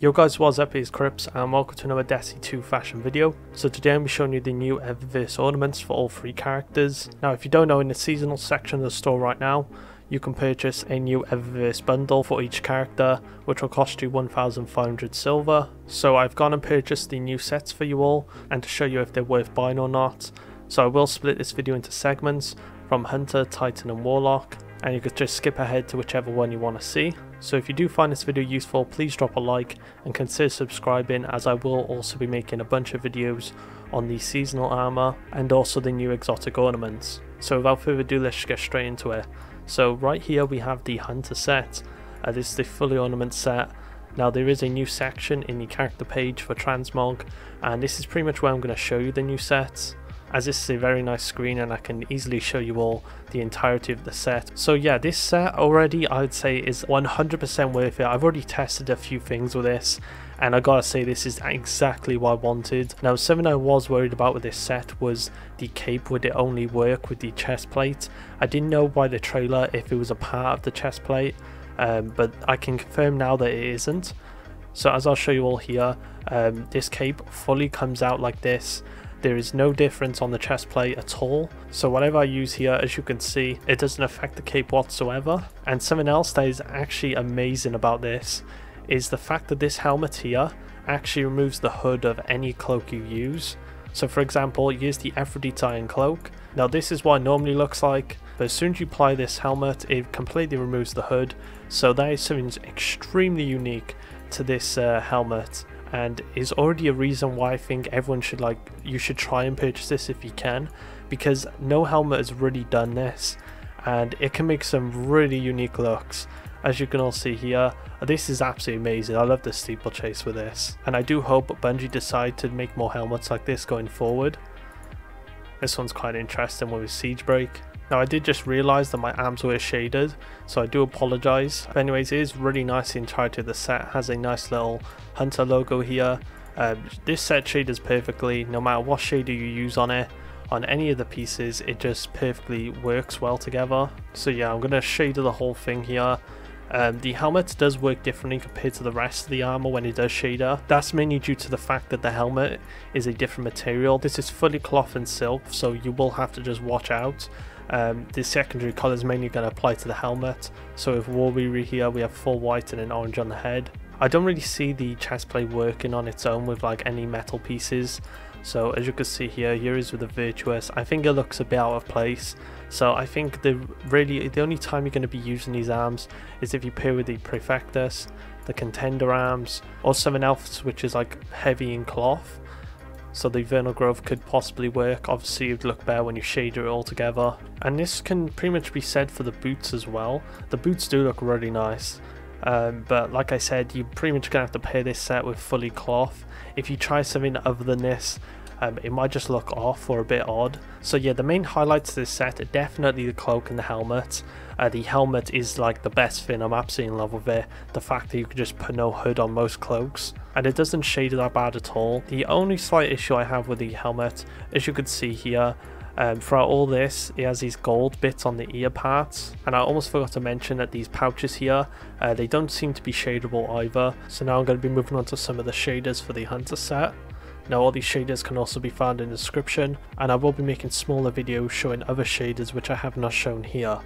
Yo guys, what's up, it's Krypz and welcome to another Destiny 2 fashion video. So today I'm showing you the new Eververse ornaments for all three characters. Now if you don't know, in the seasonal section of the store right now, you can purchase a new Eververse bundle for each character, which will cost you 1,500 silver. So I've gone and purchased the new sets for you all, and to show you if they're worth buying or not. So I will split this video into segments from Hunter, Titan and Warlock, and you could just skip ahead to whichever one you want to see. So if you do find this video useful, please drop a like and consider subscribing, as I will also be making a bunch of videos on the seasonal armor and also the new exotic ornaments. So without further ado, let's get straight into it. So right here we have the Hunter set. This is the fully ornament set. Now there is a new section in the character page for transmog, and this is pretty much where I'm going to show you the new sets, as this is a very nice screen and I can easily show you all the entirety of the set. So yeah, this set already I would say is 100% worth it. I've already tested a few things with this and I gotta say this is exactly what I wanted. Now something I was worried about with this set was the cape, would it only work with the chest plate? I didn't know by the trailer if it was a part of the chest plate, but I can confirm now that it isn't. So as I'll show you all here, this cape fully comes out like this. There is no difference on the chest plate at all, so whatever I use here, as you can see, it doesn't affect the cape whatsoever. And something else that is actually amazing about this is the fact that this helmet here actually removes the hood of any cloak you use. So for example, use the Aphrodite cloak. Now this is what it normally looks like, but as soon as you apply this helmet, it completely removes the hood. So that is something extremely unique to this helmet, and is already a reason why I think everyone should you should try and purchase this if you can, because no helmet has really done this and it can make some really unique looks. As you can all see here, this is absolutely amazing. I love the steeplechase with this, and I do hope Bungie decide to make more helmets like this going forward. This one's quite interesting with siege break. Now I did just realise that my arms were shaded, so I do apologise. But anyways, it is really nice. The entirety of the set has a nice little Hunter logo here. This set shaders perfectly, no matter what shader you use on it. On any of the pieces, it just perfectly works well together. So yeah, I'm going to shader the whole thing here. The helmet does work differently compared to the rest of the armor when it does shader. That's mainly due to the fact that the helmet is a different material. This is fully cloth and silk, so you will have to just watch out. The secondary colour is mainly going to apply to the helmet. So with Warlock here, we have full white and an orange on the head. I don't really see the chest plate working on its own with any metal pieces. So as you can see here is with the Virtuous. I think it looks a bit out of place. So I think the only time you're going to be using these arms is if you pair with the Prefectus, the Contender arms, or something else which is heavy in cloth. So the Vernal Growth could possibly work. Obviously it would look better when you shader it all together. And this can pretty much be said for the boots as well. The boots do look really nice. But like I said, you're pretty much going to have to pair this set with fully cloth. If you try something other than this, it might just look off or a bit odd. So yeah, the main highlights of this set are definitely the cloak and the helmet. The helmet is the best thing. I'm absolutely in love with it. The fact that you can just put no hood on most cloaks, and it doesn't shade that bad at all. The only slight issue I have with the helmet, as you can see here, throughout all this, it has these gold bits on the ear parts, and I almost forgot to mention that these pouches here, they don't seem to be shadable either. So now I'm going to be moving on to some of the shaders for the Hunter set. Now all these shaders can also be found in the description, and I will be making smaller videos showing other shaders which I have not shown here.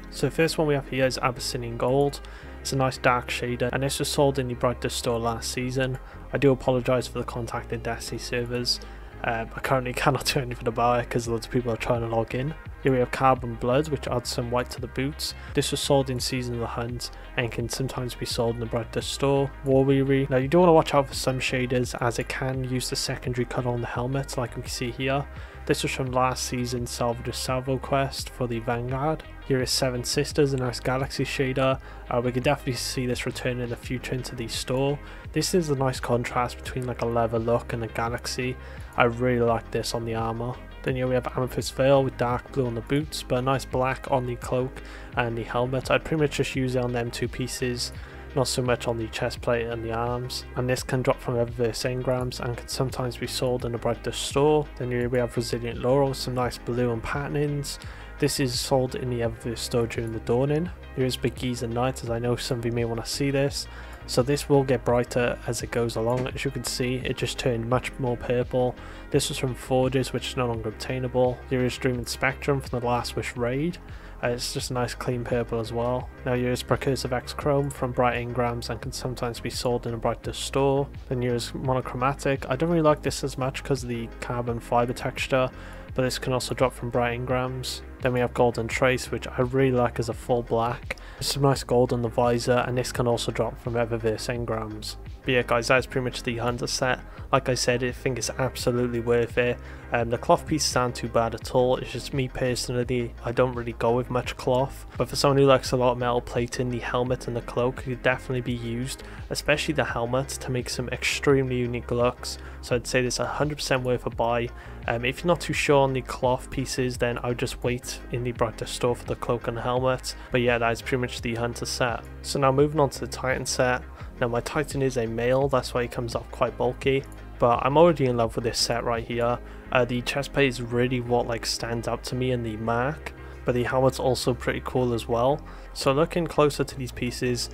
So the first one we have here is Abyssian Gold. It's a nice dark shader, and this was sold in the Brighter store last season. I do apologise for the contacted Destiny servers. I currently cannot do anything about it because loads of people are trying to log in. Here we have Carbon Blood, which adds some white to the boots. This was sold in Season of the Hunt and can sometimes be sold in the Brighter store. Warweary. Now you do want to watch out for some shaders, as it can use the secondary colour on the helmet like we can see here. This was from last season's Salvager salvo quest for the Vanguard. Here is Seven Sisters, a nice galaxy shader. We can definitely see this return in the future into the store. This is a nice contrast between a leather look and a galaxy. I really like this on the armor. Then here we have Amethyst Veil with dark blue on the boots, but a nice black on the cloak and the helmet. I'd pretty much just use it on them two pieces, not so much on the chest plate and the arms. And this can drop from Eververse engrams and can sometimes be sold in the Brighter store. Then here we have Resilient Laurel with some nice blue and patternings. This is sold in the Eververse store during the Dawning. Here is Big Geezer Knight, as I know some of you may want to see this. So this will get brighter as it goes along. As you can see, it just turned much more purple. This was from Forges, which is no longer obtainable. Here is Dream and Spectrum from the Last Wish raid. It's just a nice clean purple as well. Now here is Precursive X Chrome from Bright Engrams and can sometimes be sold in a brighter store. Then here is Monochromatic. I don't really like this as much because of the carbon fiber texture, but this can also drop from Bright Engrams. Then we have Golden Trace, which I really like as a full black. There's some nice gold on the visor, and this can also drop from Eververse engrams. But yeah guys, that's pretty much the Hunter set. Like I said, I think it's absolutely worth it. The cloth pieces aren't too bad at all. It's just me personally, I don't really go with much cloth. But for someone who likes a lot of metal plating, the helmet and the cloak could definitely be used, especially the helmet, to make some extremely unique looks. So I'd say this 100% worth a buy. If you're not too sure on the cloth pieces, then I would just wait in the brighter store for the cloak and the helmet. But yeah, that is pretty much the Hunter set. So now moving on to the Titan set. Now my Titan is a male, that's why he comes off quite bulky. But I'm already in love with this set right here. The chestplate is really what stands out to me in the mark, but the helmet's also pretty cool as well. So looking closer to these pieces,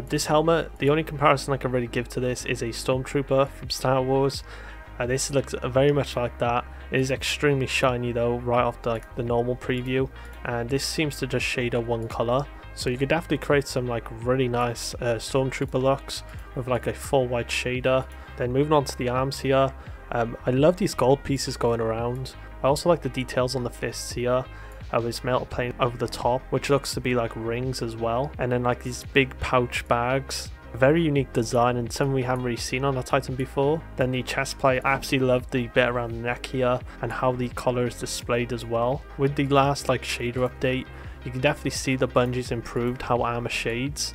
this helmet, the only comparison I can really give to this is a Stormtrooper from Star Wars. This looks very much like that. It is extremely shiny though, right off the normal preview, and this seems to just shade a one color. So you could definitely create some really nice Stormtrooper looks with a full white shader. Then moving on to the arms here, I love these gold pieces going around. I also like the details on the fists here. With metal plating over the top, which looks to be like rings as well, and then these big pouch bags. Very unique design and something we haven't really seen on a Titan before. Then the chest plate, I absolutely love the bit around the neck here and how the collar is displayed as well. With the last shader update, you can definitely see the Bungie's improved how armor shades.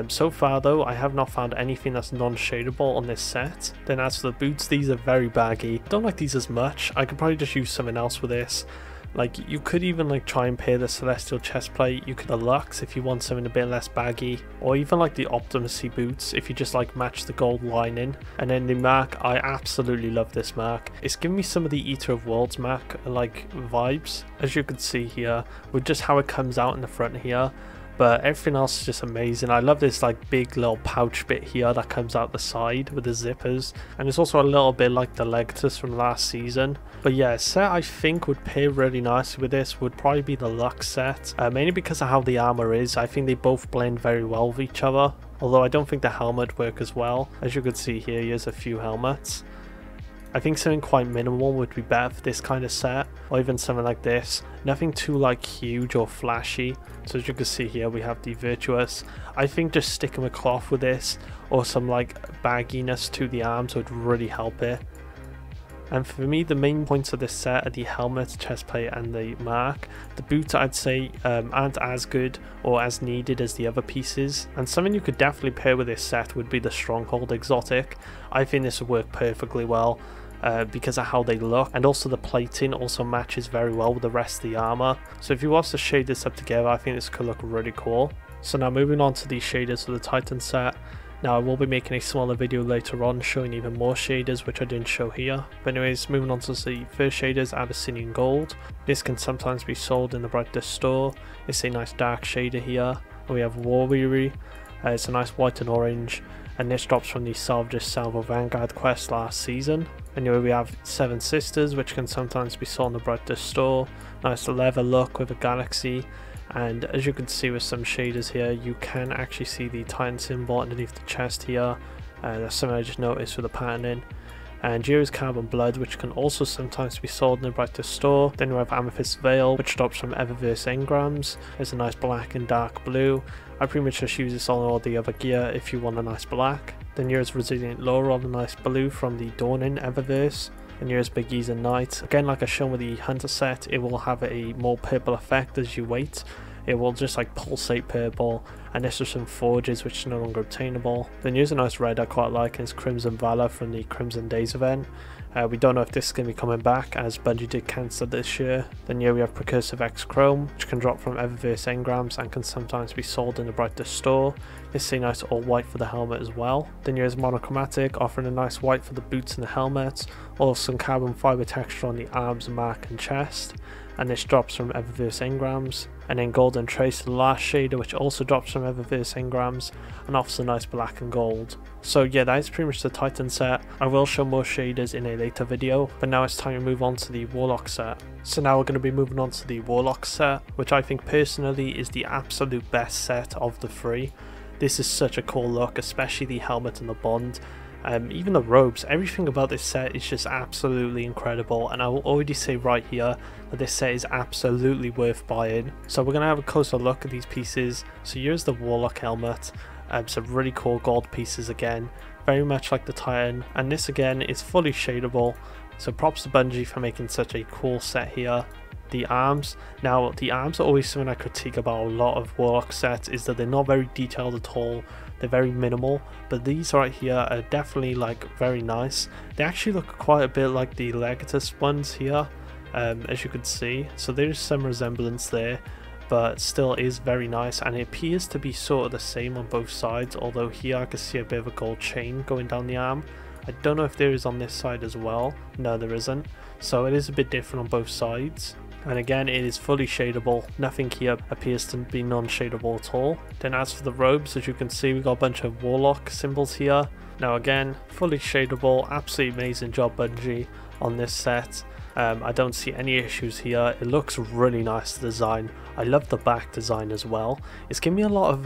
So far though, I have not found anything that's non-shadable on this set. Then as for the boots, these are very baggy. Don't like these as much. I could probably just use something else with this. You could even try and pair the Celestial chestplate. You could deluxe if you want something a bit less baggy, or even the Optimacy boots if you just match the gold lining. And then the mark, I absolutely love this mark. It's giving me some of the Eater of Worlds mark vibes, as you can see here, with just how it comes out in the front here. But everything else is just amazing. I love this big little pouch bit here that comes out the side with the zippers, and it's also a little bit like the Legatus from last season. But yeah, a set I think would pair really nicely with this would probably be the Lux set, mainly because of how the armor is. I think they both blend very well with each other, although I don't think the helmet work as well. As you can see here, here's a few helmets. I think something quite minimal would be better for this kind of set, or even something like this. Nothing too huge or flashy. So as you can see here, we have the Virtuous. I think just sticking with cloth with this, or some bagginess to the arms would really help it. And for me, the main points of this set are the helmet, chestplate and the mark. The boots I'd say aren't as good or as needed as the other pieces. And something you could definitely pair with this set would be the Stronghold exotic. I think this would work perfectly well. Because of how they look, and also the plating also matches very well with the rest of the armor. So if you was to shade this up together, I think this could look really cool. So now moving on to the shaders for the Titan set. Now I will be making a smaller video later on showing even more shaders, which I didn't show here. But anyways, moving on to the first shaders, Abyssian Gold. This can sometimes be sold in the brighter store. It's a nice dark shader here. And we have War Weary. It's a nice white and orange, and this drops from the Salvager Salvo Vanguard quest last season. Anyway, we have Seven Sisters, which can sometimes be sold in the brighter store. Nice leather look with a galaxy, and as you can see with some shaders here, you can actually see the Titan symbol underneath the chest here. That's something I just noticed with the patterning. And here is Carbon Blood, which can also sometimes be sold in the brighter store. Then we have Amethyst Veil, which drops from Eververse engrams. There's a nice black and dark blue. I pretty much just use this on all the other gear if you want a nice black. Then here's Resilient Laurel, a nice blue from the Dawning Eververse. And here's Big Easy Knight. Again, like I shown with the Hunter set, it will have a more purple effect as you wait. It will just pulsate purple, and this is some Forges which is no longer obtainable. Then here's a nice red I quite like, and it's Crimson Valor from the Crimson Days event. We don't know if this is going to be coming back, as Bungie did cancel this year. Then here we have Precursive X Chrome, which can drop from Eververse engrams and can sometimes be sold in the brighter store. It's a nice all white for the helmet as well. Then here's Monochromatic, offering a nice white for the boots and the helmet, or some carbon fiber texture on the arms, mark and chest. and this drops from Eververse engrams, and then Golden Trace, the last shader, which also drops from Eververse engrams and offers a nice black and gold. So yeah, that is pretty much the Titan set. I will show more shaders in a later video, but now it's time to move on to the Warlock set. So now we're going to be moving on to the Warlock set, which I think personally is the absolute best set of the three. This is such a cool look, especially the helmet and the bond. Even the robes, everything about this set is just absolutely incredible, and I will already say right here that this set is absolutely worth buying. So we're going to have a closer look at these pieces. So here's the Warlock helmet, some really cool gold pieces again, very much like the Titan, and this again is fully shadable, so props to Bungie for making such a cool set here. The arms, now the arms are always something I critique about a lot of Warlock sets, is that they're not very detailed at all. They're very minimal, but these right here are definitely like very nice. They actually look quite a bit like the Legatus ones here, as you can see, so there's some resemblance there, but still is very nice, and it appears to be sort of the same on both sides, although here I can see a bit of a gold chain going down the arm. I don't know if there is on this side as well. No, there isn't, so it is a bit different on both sides. And again, it is fully shadable. Nothing here appears to be non-shadable at all. Then as for the robes, as you can see, we've got a bunch of Warlock symbols here. Now again, fully shadable. Absolutely amazing job, Bungie, on this set. I don't see any issues here. It looks really nice to design. I love the back design as well. It's giving me a lot of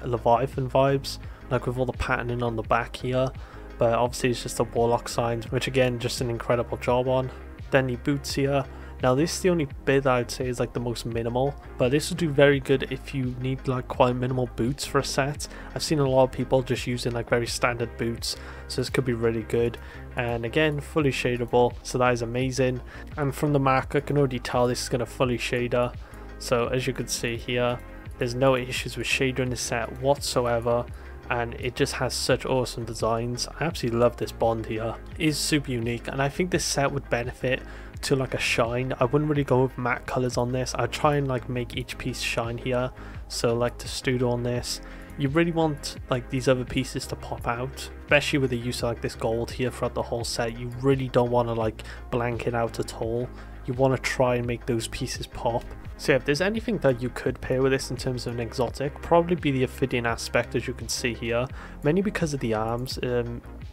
Leviathan vibes, like with all the patterning on the back here. But obviously it's just the Warlock signs, which again, just an incredible job on. Then the boots here. Now this is the only bit that I'd say is like the most minimal, but this will do very good if you need like quite minimal boots for a set. I've seen a lot of people just using like very standard boots, so this could be really good. And again, fully shadable, so that is amazing. And from the mark, I can already tell this is going to fully shader. So as you can see here, there's no issues with shader in this set whatsoever, and it just has such awesome designs. I absolutely love this bond here. It is super unique, and I think this set would benefit to like a shine. I wouldn't really go with matte colors on this. I'd try and like make each piece shine here. So like to Studio on this, you really want like these other pieces to pop out, especially with the use of like this gold here throughout the whole set. You really don't want to like blank it out at all. You want to try and make those pieces pop. So yeah, if there's anything that you could pair with this in terms of an exotic, probably be the Ophidian aspect, as you can see here, mainly because of the arms.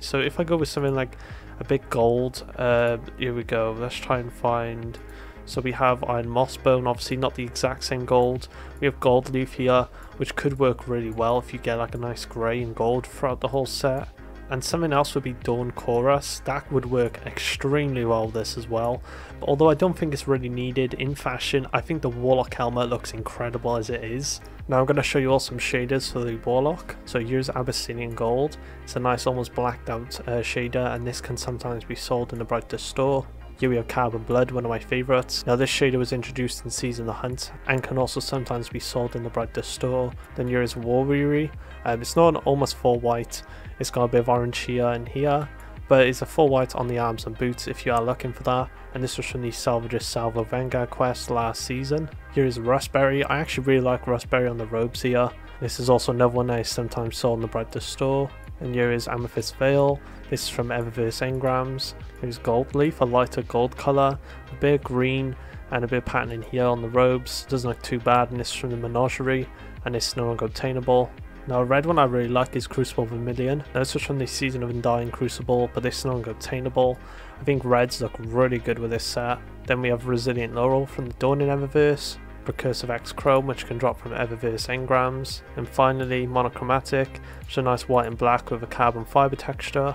So if I go with something like a bit gold, here we go, let's try and find, so we have Iron Mossbone, obviously not the exact same gold. We have Goldleaf here, which could work really well if you get like a nice grey and gold throughout the whole set. And something else would be Dawn Chorus. That would work extremely well with this as well. But although I don't think it's really needed in fashion, I think the Warlock helmet looks incredible as it is. Now I'm going to show you all some shaders for the Warlock. So here's Abyssian Gold. It's a nice almost blacked out shader, and this can sometimes be sold in the brightest store. Here we have Carbon Blood, one of my favourites. Now this shader was introduced in Season of the Hunt and can also sometimes be sold in the brightest store. Then here is Warweary. It's not an almost full white, it's got a bit of orange here and here, but it's a full white on the arms and boots if you are looking for that. And this was from the Salvager Salvo Vanguard quest last season. Here is Rustberry. I actually really like Rustberry on the robes here. This is also another one that is sometimes sold in the brightest store. And here is Amethyst Veil. This is from Eververse engrams. Here's Goldleaf, a lighter gold colour, a bit of green and a bit of patterning here on the robes. Doesn't look too bad, and this is from the Menagerie, and this is no longer obtainable. Now a red one I really like is Crucible Vermillion. Now this was from the Season of Undying Crucible, but this is no longer obtainable. I think reds look really good with this set. Then we have Resilient Laurel from the Dawning Eververse, Recursive X Chrome, which can drop from Eververse engrams, and finally Monochromatic, which is a nice white and black with a carbon fibre texture,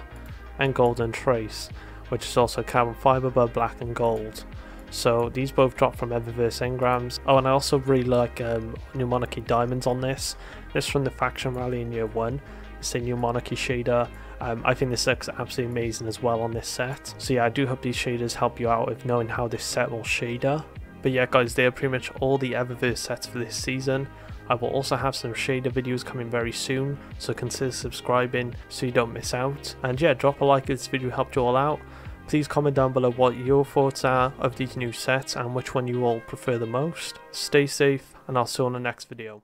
and Golden Trace, which is also carbon fibre but black and gold. So these both drop from Eververse engrams. Oh, and I also really like new Monarchy Diamonds on this. This is from the Faction Rally in Year 1. It's a new Monarchy shader. I think this looks absolutely amazing as well on this set. So yeah, I do hope these shaders help you out with knowing how this set will shader. But yeah guys, they are pretty much all the Eververse sets for this season. I will also have some shader videos coming very soon, so consider subscribing so you don't miss out. And yeah, drop a like if this video helped you all out. Please comment down below what your thoughts are of these new sets and which one you all prefer the most. Stay safe, and I'll see you on the next video.